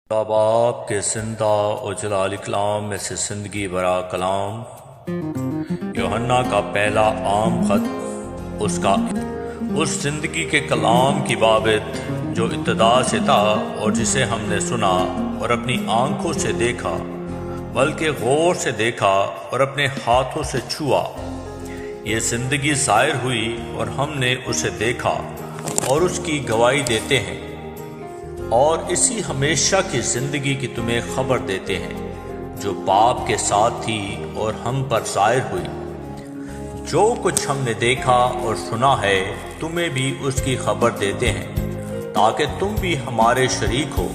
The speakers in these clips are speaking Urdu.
آپ کے زندہ و جلال کلام میں سے زندگی برا کلام یوحنا کا پہلا عام خط اس زندگی کے کلام کی بابت جو ابتدا سے تھا اور جسے ہم نے سنا اور اپنی آنکھوں سے دیکھا بلکہ غور سے دیکھا اور اپنے ہاتھوں سے چھوا۔ یہ زندگی ظاہر ہوئی اور ہم نے اسے دیکھا اور اس کی گواہی دیتے ہیں اور اسی ہمیشہ کی زندگی کی تمہیں خبر دیتے ہیں جو باپ کے ساتھ تھی اور ہم پر ظاہر ہوئی۔ جو کچھ ہم نے دیکھا اور سنا ہے تمہیں بھی اس کی خبر دیتے ہیں تاکہ تم بھی ہمارے شریک ہو،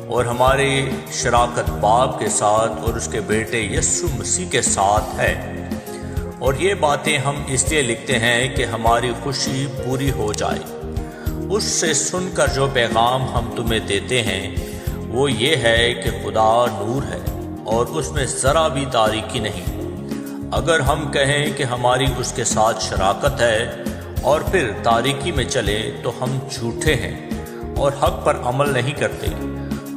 اور ہمارے شراکت باپ کے ساتھ اور اس کے بیٹے یسوع مسیح کے ساتھ ہے۔ اور یہ باتیں ہم اس لیے لکھتے ہیں کہ ہماری خوشی پوری ہو جائے۔ اس سے سن کر جو پیغام ہم تمہیں دیتے ہیں وہ یہ ہے کہ خدا نور ہے اور اس میں ذرا بھی تاریکی نہیں۔ اگر ہم کہیں کہ ہماری اس کے ساتھ شراکت ہے اور پھر تاریکی میں چلیں تو ہم جھوٹے ہیں اور حق پر عمل نہیں کرتے۔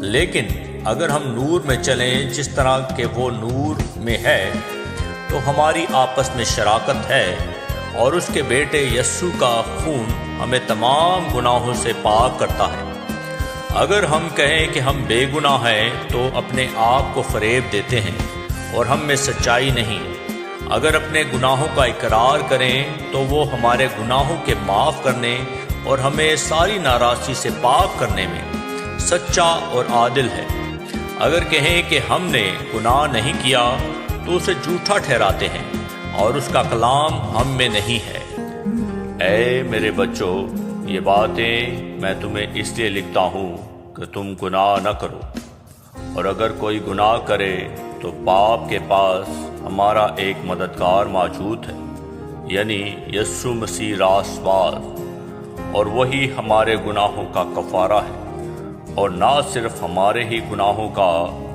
لیکن اگر ہم نور میں چلیں جس طرح کہ وہ نور میں ہے تو ہماری آپس میں شراکت ہے، اور اس کے بیٹے یسوع کا خون ہمیں تمام گناہوں سے پاک کرتا ہے۔ اگر ہم کہیں کہ ہم بے گناہ ہیں تو اپنے آپ کو فریب دیتے ہیں اور ہم میں سچائی نہیں۔ اگر اپنے گناہوں کا اقرار کریں تو وہ ہمارے گناہوں کے معاف کرنے اور ہمیں ساری ناراضی سے پاک کرنے میں سچا اور عادل ہے۔ اگر کہیں کہ ہم نے گناہ نہیں کیا تو اسے جھوٹا ٹھہراتے ہیں اور اس کا کلام ہم میں نہیں ہے۔ اے میرے بچوں، یہ باتیں میں تمہیں اس لیے لکھتا ہوں کہ تم گناہ نہ کرو، اور اگر کوئی گناہ کرے تو باپ کے پاس ہمارا ایک مددگار موجود ہے، یعنی یسوع مسیح راست باز، اور وہی ہمارے گناہوں کا کفارہ ہے، اور نہ صرف ہمارے ہی گناہوں کا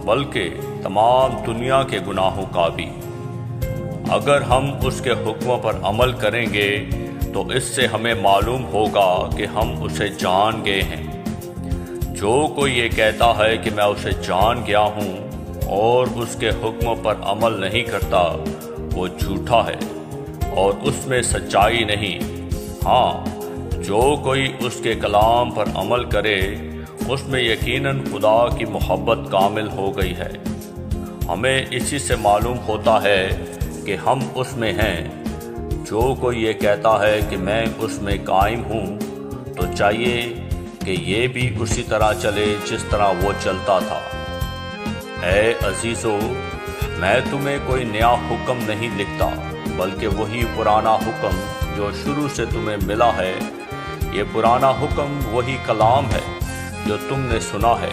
بلکہ تمام دنیا کے گناہوں کا بھی۔ اگر ہم اس کے حکموں پر عمل کریں گے تو اس سے ہمیں معلوم ہوگا کہ ہم اسے جان گئے ہیں۔ جو کوئی یہ کہتا ہے کہ میں اسے جان گیا ہوں اور اس کے حکموں پر عمل نہیں کرتا وہ جھوٹا ہے اور اس میں سچائی نہیں۔ ہاں، جو کوئی اس کے کلام پر عمل کرے اس میں یقیناً خدا کی محبت کامل ہو گئی ہے۔ ہمیں اسی سے معلوم ہوتا ہے کہ ہم اس میں ہیں۔ جو کوئی یہ کہتا ہے کہ میں اس میں قائم ہوں تو چاہیے کہ یہ بھی اسی طرح چلے جس طرح وہ چلتا تھا۔ اے عزیزو، میں تمہیں کوئی نیا حکم نہیں لکھتا بلکہ وہی پرانا حکم جو شروع سے تمہیں ملا ہے۔ یہ پرانا حکم وہی کلام ہے جو تم نے سنا ہے۔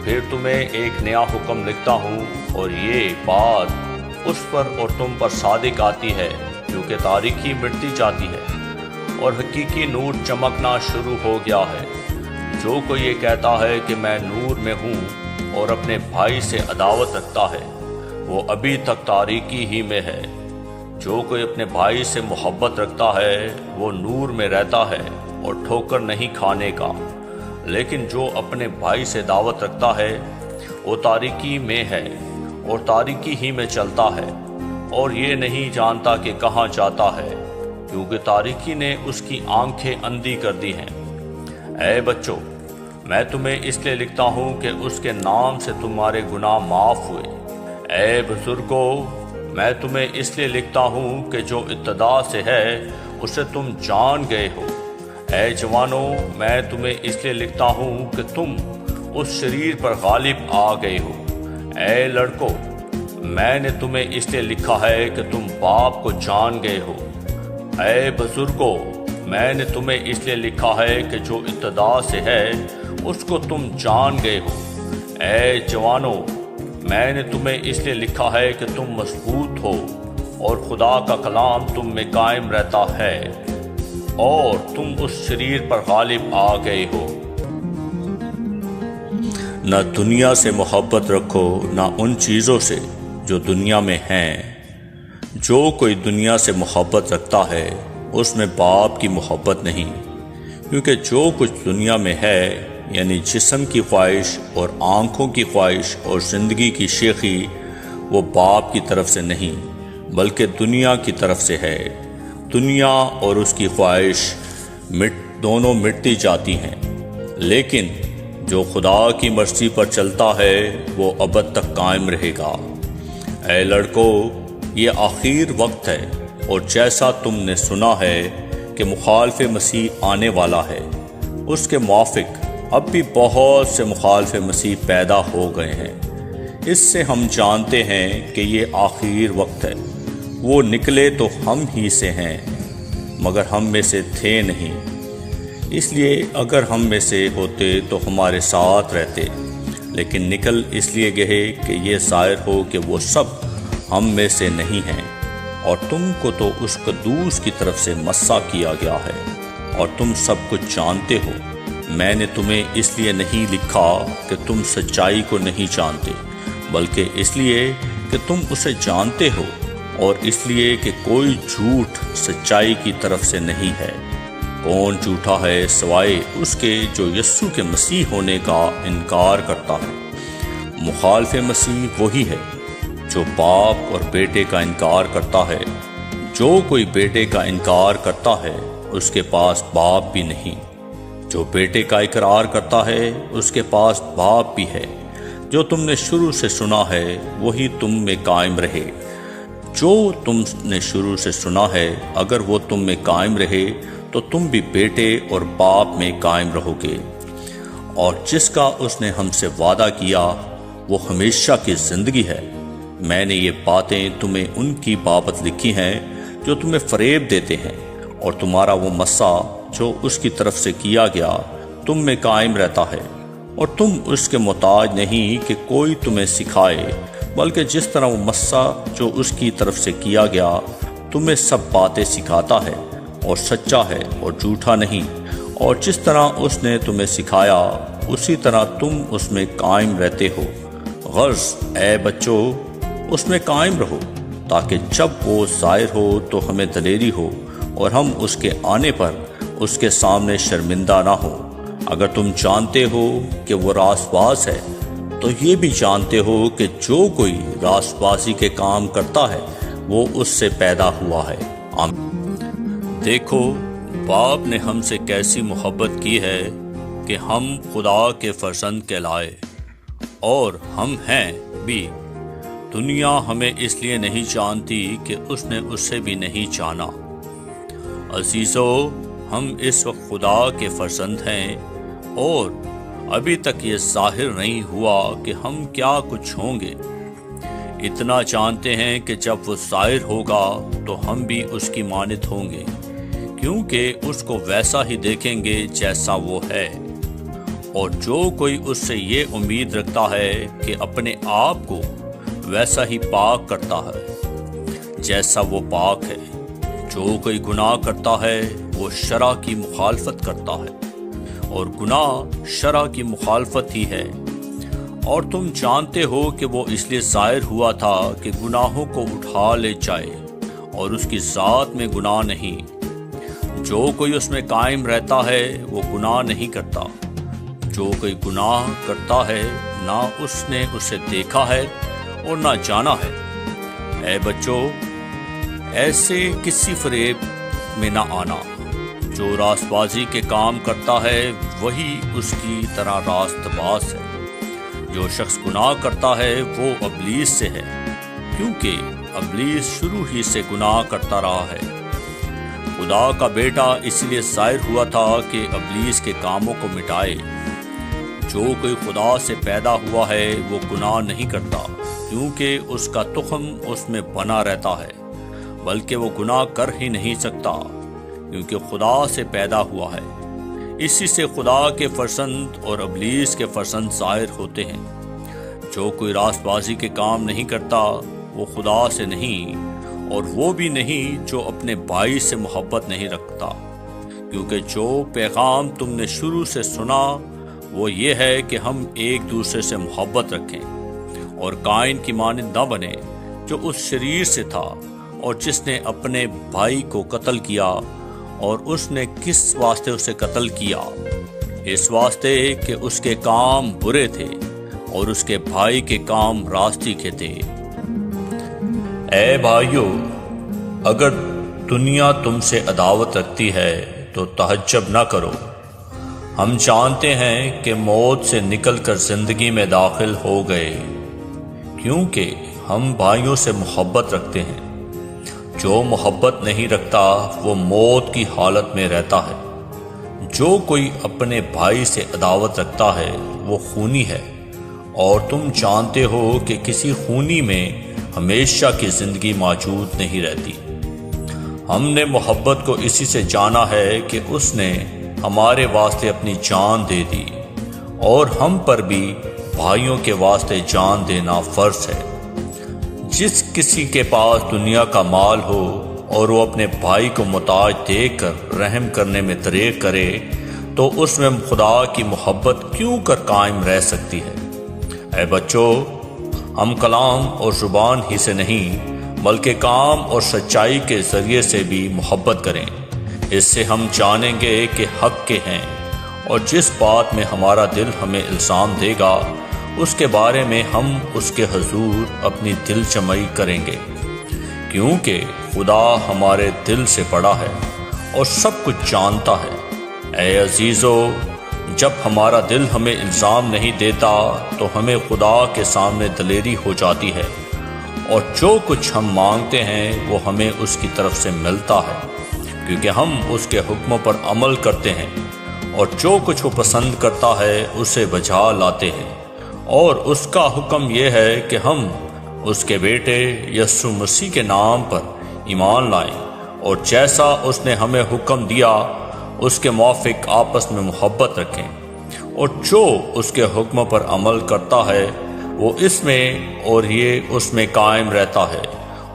پھر تمہیں ایک نیا حکم لکھتا ہوں، اور یہ بات اس پر اور تم پر صادق آتی ہے کیونکہ تاریکی مٹتی جاتی ہے اور حقیقی نور چمکنا شروع ہو گیا ہے۔ جو کوئی یہ کہتا ہے کہ میں نور میں ہوں اور اپنے بھائی سے عداوت رکھتا ہے وہ ابھی تک تاریکی ہی میں ہے۔ جو کوئی اپنے بھائی سے محبت رکھتا ہے وہ نور میں رہتا ہے اور ٹھوکر نہیں کھانے کا، لیکن جو اپنے بھائی سے دعوت رکھتا ہے وہ تاریکی میں ہے اور تاریکی ہی میں چلتا ہے، اور یہ نہیں جانتا کہ کہاں جاتا ہے کیونکہ تاریکی نے اس کی آنکھیں اندھی کر دی ہیں۔ اے بچوں، میں تمہیں اس لیے لکھتا ہوں کہ اس کے نام سے تمہارے گناہ معاف ہوئے۔ اے بزرگوں، میں تمہیں اس لیے لکھتا ہوں کہ جو ابتدا سے ہے اسے تم جان گئے ہو۔ اے جوانوں، میں تمہیں اس لیے لکھتا ہوں کہ تم اس شریر پر غالب آ گئے ہو۔ اے لڑکوں، میں نے تمہیں اس لیے لکھا ہے کہ تم باپ کو جان گئے ہو۔ اے بزرگوں، میں نے تمہیں اس لیے لکھا ہے کہ جو ابتدا سے ہے اس کو تم جان گئے ہو۔ اے جوانوں، میں نے تمہیں اس لیے لکھا ہے کہ تم مضبوط ہو اور خدا کا کلام تم میں قائم رہتا ہے، اور تم اس شریر پر غالب آ گئے ہو۔ نہ دنیا سے محبت رکھو نہ ان چیزوں سے جو دنیا میں ہیں۔ جو کوئی دنیا سے محبت رکھتا ہے اس میں باپ کی محبت نہیں، کیونکہ جو کچھ دنیا میں ہے یعنی جسم کی خواہش اور آنکھوں کی خواہش اور زندگی کی شیخی وہ باپ کی طرف سے نہیں بلکہ دنیا کی طرف سے ہے۔ دنیا اور اس کی خواہش دونوں مٹتی جاتی ہیں، لیکن جو خدا کی مرضی پر چلتا ہے وہ ابد تک قائم رہے گا۔ اے لڑکو، یہ آخر وقت ہے، اور جیسا تم نے سنا ہے کہ مخالف مسیح آنے والا ہے، اس کے موافق اب بھی بہت سے مخالف مسیح پیدا ہو گئے ہیں۔ اس سے ہم جانتے ہیں کہ یہ آخر وقت ہے۔ وہ نکلے تو ہم ہی سے ہیں، مگر ہم میں سے تھے نہیں، اس لیے اگر ہم میں سے ہوتے تو ہمارے ساتھ رہتے، لیکن نکل اس لیے گئے کہ یہ ظاہر ہو کہ وہ سب ہم میں سے نہیں ہیں۔ اور تم کو تو اس قدوس کی طرف سے مسح کیا گیا ہے، اور تم سب کچھ جانتے ہو۔ میں نے تمہیں اس لیے نہیں لکھا کہ تم سچائی کو نہیں جانتے، بلکہ اس لیے کہ تم اسے جانتے ہو، اور اس لیے کہ کوئی جھوٹ سچائی کی طرف سے نہیں ہے۔ کون جھوٹا ہے سوائے اس کے جو یسوع کے مسیح ہونے کا انکار کرتا ہے۔ مخالف مسیح وہی ہے جو باپ اور بیٹے کا انکار کرتا ہے۔ جو کوئی بیٹے کا انکار کرتا ہے اس کے پاس باپ بھی نہیں۔ جو بیٹے کا اقرار کرتا ہے اس کے پاس باپ بھی ہے۔ جو تم نے شروع سے سنا ہے وہی تم میں قائم رہے۔ جو تم نے شروع سے سنا ہے اگر وہ تم میں قائم رہے تو تم بھی بیٹے اور باپ میں قائم رہو گے۔ اور جس کا اس نے ہم سے وعدہ کیا وہ ہمیشہ کی زندگی ہے۔ میں نے یہ باتیں تمہیں ان کی بابت لکھی ہیں جو تمہیں فریب دیتے ہیں، اور تمہارا وہ مسح جو اس کی طرف سے کیا گیا تم میں قائم رہتا ہے، اور تم اس کے محتاج نہیں کہ کوئی تمہیں سکھائے، بلکہ جس طرح وہ مسح جو اس کی طرف سے کیا گیا تمہیں سب باتیں سکھاتا ہے، اور سچا ہے اور جھوٹا نہیں، اور جس طرح اس نے تمہیں سکھایا اسی طرح تم اس میں قائم رہتے ہو۔ غرض اے بچوں اس میں قائم رہو، تاکہ جب وہ ظاہر ہو تو ہمیں دلیری ہو، اور ہم اس کے آنے پر اس کے سامنے شرمندہ نہ ہو۔ اگر تم جانتے ہو کہ وہ راست باز ہے تو یہ بھی جانتے ہو کہ جو کوئی راست بازی کے کام کرتا ہے وہ اس سے پیدا ہوا ہے۔ دیکھو باپ نے ہم سے کیسی محبت کی ہے کہ ہم خدا کے فرزند کہلائے، اور ہم ہیں بھی۔ دنیا ہمیں اس لیے نہیں جانتی کہ اس نے اسے بھی نہیں جانا۔ عزیزو، ہم اس وقت خدا کے فرزند ہیں، اور ابھی تک یہ ظاہر نہیں ہوا کہ ہم کیا کچھ ہوں گے۔ اتنا جانتے ہیں کہ جب وہ ظاہر ہوگا تو ہم بھی اس کی مانند ہوں گے، کیونکہ اس کو ویسا ہی دیکھیں گے جیسا وہ ہے۔ اور جو کوئی اس سے یہ امید رکھتا ہے کہ اپنے آپ کو ویسا ہی پاک کرتا ہے جیسا وہ پاک ہے۔ جو کوئی گناہ کرتا ہے وہ شرع کی مخالفت کرتا ہے، اور گناہ شرع کی مخالفت ہی ہے۔ اور تم جانتے ہو کہ وہ اس لیے ظاہر ہوا تھا کہ گناہوں کو اٹھا لے جائے، اور اس کی ذات میں گناہ نہیں۔ جو کوئی اس میں قائم رہتا ہے وہ گناہ نہیں کرتا۔ جو کوئی گناہ کرتا ہے نہ اس نے اسے دیکھا ہے اور نہ جانا ہے۔ اے بچوں، ایسے کسی فریب میں نہ آنا۔ جو راست بازی کے کام کرتا ہے وہی اس کی طرح راست باز ہے۔ جو شخص گناہ کرتا ہے وہ ابلیس سے ہے، کیونکہ ابلیس شروع ہی سے گناہ کرتا رہا ہے۔ خدا کا بیٹا اس لیے ظاہر ہوا تھا کہ ابلیس کے کاموں کو مٹائے۔ جو کوئی خدا سے پیدا ہوا ہے وہ گناہ نہیں کرتا، کیونکہ اس کا تخم اس میں بنا رہتا ہے، بلکہ وہ گناہ کر ہی نہیں سکتا، کیونکہ خدا سے پیدا ہوا ہے۔ اسی سے خدا کے فرزند اور ابلیس کے فرزند ظاہر ہوتے ہیں۔ جو کوئی راست بازی کے کام نہیں کرتا وہ خدا سے نہیں، اور وہ بھی نہیں جو اپنے بھائی سے محبت نہیں رکھتا، کیونکہ جو پیغام تم نے شروع سے سنا وہ یہ ہے کہ ہم ایک دوسرے سے محبت رکھیں، اور قائن کی مانند نہ بنے جو اس شریر سے تھا اور جس نے اپنے بھائی کو قتل کیا۔ اور اس نے کس واسطے اسے قتل کیا؟ اس واسطے کہ اس کے کام برے تھے اور اس کے بھائی کے کام راستی کے تھے۔ اے بھائیو، اگر دنیا تم سے عداوت رکھتی ہے تو تعجب نہ کرو۔ ہم جانتے ہیں کہ موت سے نکل کر زندگی میں داخل ہو گئے، کیونکہ ہم بھائیوں سے محبت رکھتے ہیں۔ جو محبت نہیں رکھتا وہ موت کی حالت میں رہتا ہے۔ جو کوئی اپنے بھائی سے عداوت رکھتا ہے وہ خونی ہے، اور تم جانتے ہو کہ کسی خونی میں ہمیشہ کی زندگی موجود نہیں رہتی۔ ہم نے محبت کو اسی سے جانا ہے کہ اس نے ہمارے واسطے اپنی جان دے دی، اور ہم پر بھی بھائیوں کے واسطے جان دینا فرض ہے۔ جس کسی کے پاس دنیا کا مال ہو اور وہ اپنے بھائی کو محتاج دیکھ کر رحم کرنے میں دریغ کرے تو اس میں خدا کی محبت کیوں کر قائم رہ سکتی ہے؟ اے بچوں، ہم کلام اور زبان ہی سے نہیں بلکہ کام اور سچائی کے ذریعے سے بھی محبت کریں۔ اس سے ہم جانیں گے کہ حق کے ہیں، اور جس بات میں ہمارا دل ہمیں الزام دے گا اس کے بارے میں ہم اس کے حضور اپنی دل جمعی کریں گے، کیونکہ خدا ہمارے دل سے بڑا ہے اور سب کچھ جانتا ہے۔ اے عزیزو، جب ہمارا دل ہمیں الزام نہیں دیتا تو ہمیں خدا کے سامنے دلیری ہو جاتی ہے، اور جو کچھ ہم مانگتے ہیں وہ ہمیں اس کی طرف سے ملتا ہے، کیونکہ ہم اس کے حکموں پر عمل کرتے ہیں، اور جو کچھ وہ پسند کرتا ہے اسے بجا لاتے ہیں۔ اور اس کا حکم یہ ہے کہ ہم اس کے بیٹے یسوع مسیح کے نام پر ایمان لائیں، اور جیسا اس نے ہمیں حکم دیا اس کے موافق آپس میں محبت رکھیں، اور جو اس کے حکموں پر عمل کرتا ہے وہ اس میں اور یہ اس میں قائم رہتا ہے،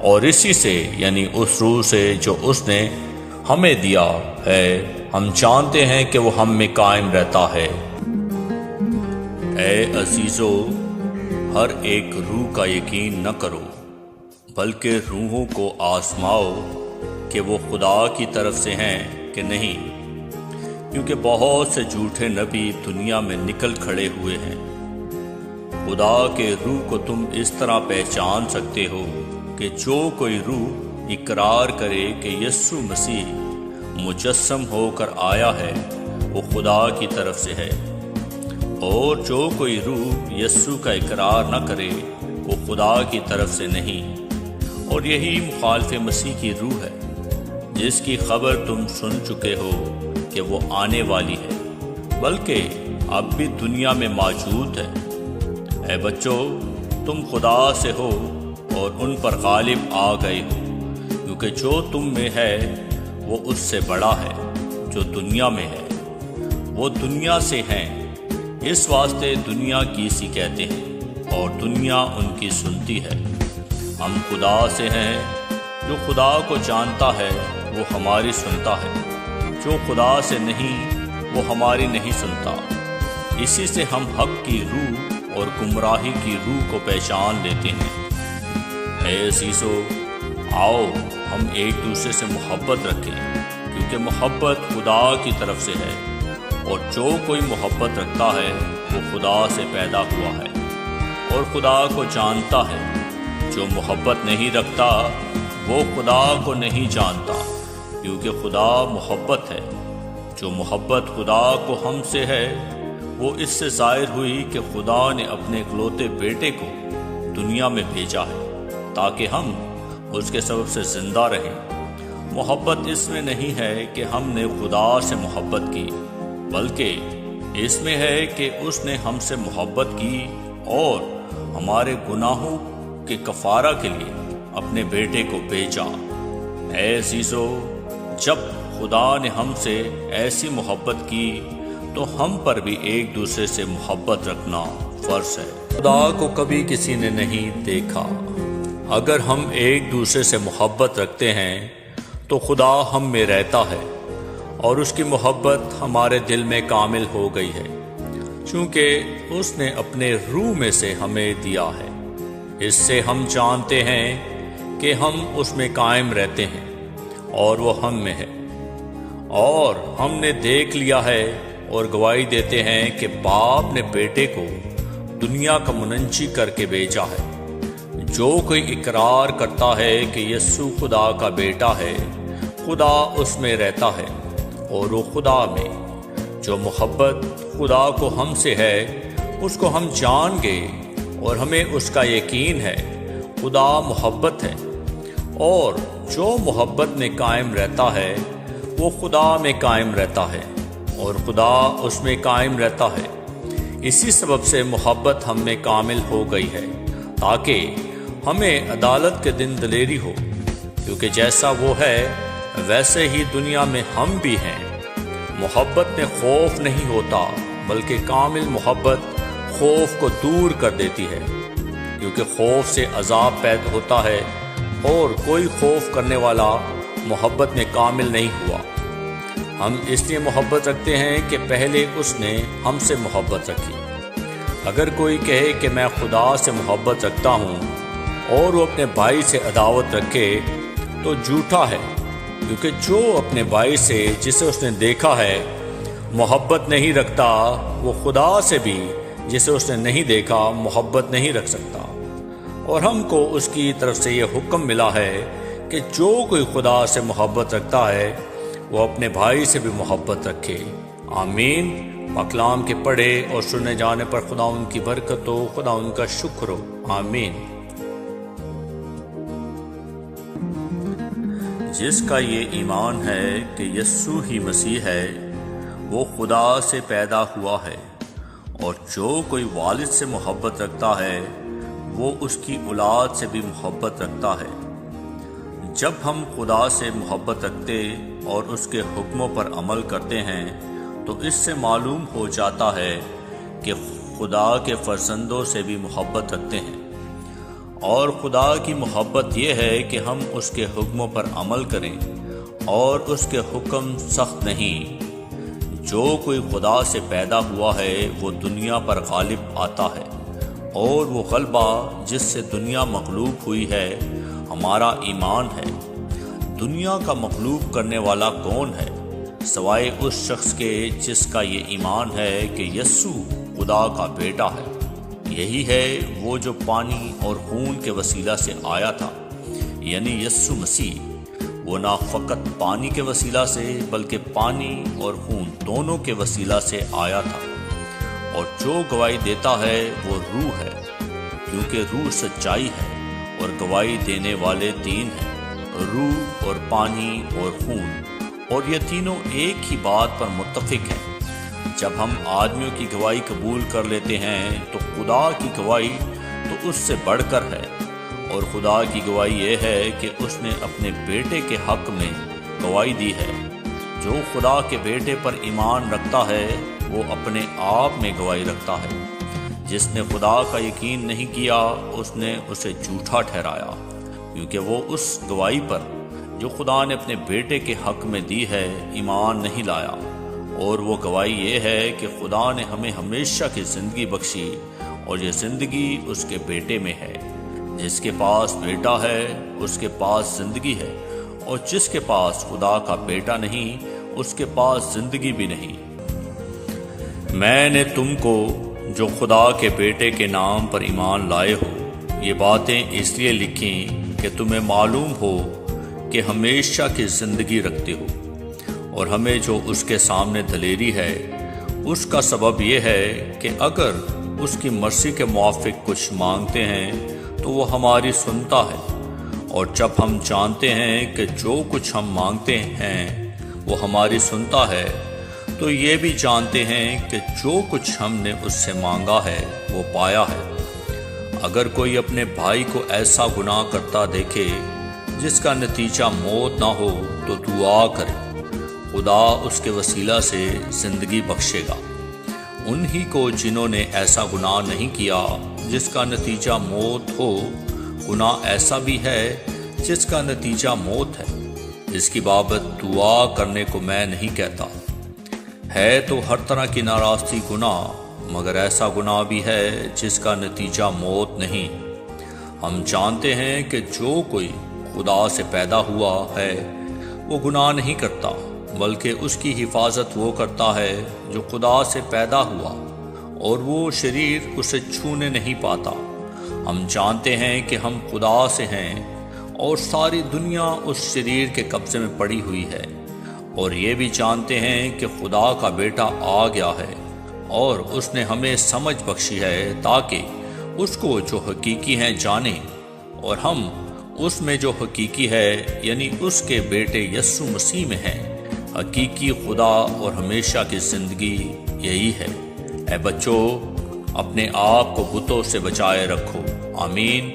اور اسی سے یعنی اس روح سے جو اس نے ہمیں دیا ہے ہم جانتے ہیں کہ وہ ہم میں قائم رہتا ہے۔ اے عزیزو، ہر ایک روح کا یقین نہ کرو بلکہ روحوں کو آزماؤ کہ وہ خدا کی طرف سے ہیں کہ نہیں، کیونکہ بہت سے جھوٹے نبی دنیا میں نکل کھڑے ہوئے ہیں۔ خدا کے روح کو تم اس طرح پہچان سکتے ہو کہ جو کوئی روح اقرار کرے کہ یسوع مسیح مجسم ہو کر آیا ہے وہ خدا کی طرف سے ہے، اور جو کوئی روح یسوع کا اقرار نہ کرے وہ خدا کی طرف سے نہیں۔ اور یہی مخالف مسیح کی روح ہے جس کی خبر تم سن چکے ہو کہ وہ آنے والی ہے، بلکہ اب بھی دنیا میں موجود ہے۔ اے بچوں، تم خدا سے ہو اور ان پر غالب آ گئے ہو، کیونکہ جو تم میں ہے وہ اس سے بڑا ہے جو دنیا میں ہے۔ وہ دنیا سے ہیں، اس واسطے دنیا کی سی کہتے ہیں اور دنیا ان کی سنتی ہے۔ ہم خدا سے ہیں، جو خدا کو جانتا ہے وہ ہماری سنتا ہے، جو خدا سے نہیں وہ ہماری نہیں سنتا۔ اسی سے ہم حق کی روح اور گمراہی کی روح کو پہچان لیتے ہیں۔ اے عزیزو، آؤ ہم ایک دوسرے سے محبت رکھیں، کیونکہ محبت خدا کی طرف سے ہے، اور جو کوئی محبت رکھتا ہے وہ خدا سے پیدا ہوا ہے اور خدا کو جانتا ہے۔ جو محبت نہیں رکھتا وہ خدا کو نہیں جانتا، کیونکہ خدا محبت ہے۔ جو محبت خدا کو ہم سے ہے وہ اس سے ظاہر ہوئی کہ خدا نے اپنے اکلوتے بیٹے کو دنیا میں بھیجا ہے تاکہ ہم اس کے سبب سے زندہ رہیں۔ محبت اس میں نہیں ہے کہ ہم نے خدا سے محبت کی، بلکہ اس میں ہے کہ اس نے ہم سے محبت کی اور ہمارے گناہوں کے کفارہ کے لیے اپنے بیٹے کو بھیجا۔ اے عزیزو، جب خدا نے ہم سے ایسی محبت کی تو ہم پر بھی ایک دوسرے سے محبت رکھنا فرض ہے۔ خدا کو کبھی کسی نے نہیں دیکھا۔ اگر ہم ایک دوسرے سے محبت رکھتے ہیں تو خدا ہم میں رہتا ہے اور اس کی محبت ہمارے دل میں کامل ہو گئی ہے، چونکہ اس نے اپنے روح میں سے ہمیں دیا ہے۔ اس سے ہم جانتے ہیں کہ ہم اس میں قائم رہتے ہیں اور وہ ہم میں ہے، اور ہم نے دیکھ لیا ہے اور گواہی دیتے ہیں کہ باپ نے بیٹے کو دنیا کا منجی کر کے بھیجا ہے۔ جو کوئی اقرار کرتا ہے کہ یسوع خدا کا بیٹا ہے، خدا اس میں رہتا ہے اور وہ خدا میں۔ جو محبت خدا کو ہم سے ہے اس کو ہم جان گئے اور ہمیں اس کا یقین ہے۔ خدا محبت ہے اور جو محبت میں قائم رہتا ہے وہ خدا میں قائم رہتا ہے اور خدا اس میں قائم رہتا ہے۔ اسی سبب سے محبت ہم میں کامل ہو گئی ہے تاکہ ہمیں عدالت کے دن دلیری ہو، کیونکہ جیسا وہ ہے ویسے ہی دنیا میں ہم بھی ہیں۔ محبت میں خوف نہیں ہوتا، بلکہ کامل محبت خوف کو دور کر دیتی ہے، کیونکہ خوف سے عذاب پیدا ہوتا ہے اور کوئی خوف کرنے والا محبت میں کامل نہیں ہوا۔ ہم اس لیے محبت رکھتے ہیں کہ پہلے اس نے ہم سے محبت رکھی۔ اگر کوئی کہے کہ میں خدا سے محبت رکھتا ہوں اور وہ اپنے بھائی سے عداوت رکھے تو جھوٹا ہے، کیونکہ جو اپنے بھائی سے جسے اس نے دیکھا ہے محبت نہیں رکھتا، وہ خدا سے بھی جسے اس نے نہیں دیکھا محبت نہیں رکھ سکتا۔ اور ہم کو اس کی طرف سے یہ حکم ملا ہے کہ جو کوئی خدا سے محبت رکھتا ہے وہ اپنے بھائی سے بھی محبت رکھے۔ آمین۔ کلام کے پڑھے اور سنے جانے پر خدا ان کی برکت ہو، خدا ان کا شکر ہو۔ آمین۔ جس کا یہ ایمان ہے کہ یسوع ہی مسیح ہے، وہ خدا سے پیدا ہوا ہے، اور جو کوئی والد سے محبت رکھتا ہے وہ اس کی اولاد سے بھی محبت رکھتا ہے۔ جب ہم خدا سے محبت رکھتے اور اس کے حکموں پر عمل کرتے ہیں تو اس سے معلوم ہو جاتا ہے کہ خدا کے فرزندوں سے بھی محبت رکھتے ہیں، اور خدا کی محبت یہ ہے کہ ہم اس کے حکموں پر عمل کریں، اور اس کے حکم سخت نہیں۔ جو کوئی خدا سے پیدا ہوا ہے وہ دنیا پر غالب آتا ہے، اور وہ غلبہ جس سے دنیا مغلوب ہوئی ہے ہمارا ایمان ہے۔ دنیا کا مغلوب کرنے والا کون ہے سوائے اس شخص کے جس کا یہ ایمان ہے کہ یسوع خدا کا بیٹا ہے۔ یہی ہے وہ جو پانی اور خون کے وسیلہ سے آیا تھا، یعنی یسوع مسیح۔ وہ نہ فقط پانی کے وسیلہ سے بلکہ پانی اور خون دونوں کے وسیلہ سے آیا تھا، اور جو گواہی دیتا ہے وہ روح ہے، کیونکہ روح سچائی ہے، اور گواہی دینے والے تین ہیں، روح اور پانی اور خون، اور یہ تینوں ایک ہی بات پر متفق ہیں۔ جب ہم آدمیوں کی گواہی قبول کر لیتے ہیں تو خدا کی گواہی تو اس سے بڑھ کر ہے، اور خدا کی گواہی یہ ہے کہ اس نے اپنے بیٹے کے حق میں گواہی دی ہے۔ جو خدا کے بیٹے پر ایمان رکھتا ہے وہ اپنے آپ میں گواہی رکھتا ہے۔ جس نے خدا کا یقین نہیں کیا اس نے اسے جھوٹا ٹھہرایا، کیونکہ وہ اس گواہی پر جو خدا نے اپنے بیٹے کے حق میں دی ہے ایمان نہیں لایا۔ اور وہ گواہی یہ ہے کہ خدا نے ہمیں ہمیشہ کی زندگی بخشی، اور یہ زندگی اس کے بیٹے میں ہے۔ جس کے پاس بیٹا ہے اس کے پاس زندگی ہے، اور جس کے پاس خدا کا بیٹا نہیں اس کے پاس زندگی بھی نہیں۔ میں نے تم کو جو خدا کے بیٹے کے نام پر ایمان لائے ہو یہ باتیں اس لیے لکھیں کہ تمہیں معلوم ہو کہ ہمیشہ کی زندگی رکھتے ہو، اور ہمیں جو اس کے سامنے دلیری ہے اس کا سبب یہ ہے کہ اگر اس کی مرضی کے موافق کچھ مانگتے ہیں تو وہ ہماری سنتا ہے، اور جب ہم جانتے ہیں کہ جو کچھ ہم مانگتے ہیں وہ ہماری سنتا ہے تو یہ بھی جانتے ہیں کہ جو کچھ ہم نے اس سے مانگا ہے وہ پایا ہے۔ اگر کوئی اپنے بھائی کو ایسا گناہ کرتا دیکھے جس کا نتیجہ موت نہ ہو تو دعا کرے، خدا اس کے وسیلہ سے زندگی بخشے گا۔ انہی کو جنہوں نے ایسا گناہ نہیں کیا جس کا نتیجہ موت ہو، گناہ ایسا بھی ہے جس کا نتیجہ موت ہے، جس کی بابت دعا کرنے کو میں نہیں کہتا۔ ہے تو ہر طرح کی ناراستی گناہ، مگر ایسا گناہ بھی ہے جس کا نتیجہ موت نہیں۔ ہم جانتے ہیں کہ جو کوئی خدا سے پیدا ہوا ہے وہ گناہ نہیں کرتا، بلکہ اس کی حفاظت وہ کرتا ہے جو خدا سے پیدا ہوا، اور وہ شریر اسے چھونے نہیں پاتا۔ ہم جانتے ہیں کہ ہم خدا سے ہیں، اور ساری دنیا اس شریر کے قبضے میں پڑی ہوئی ہے، اور یہ بھی جانتے ہیں کہ خدا کا بیٹا آ گیا ہے، اور اس نے ہمیں سمجھ بخشی ہے تاکہ اس کو جو حقیقی ہیں جانیں، اور ہم اس میں جو حقیقی ہے یعنی اس کے بیٹے یسوع مسیح میں ہیں۔ حقیقی خدا اور ہمیشہ کی زندگی یہی ہے۔ اے بچوں، اپنے آپ کو بتوں سے بچائے رکھو۔ آمین۔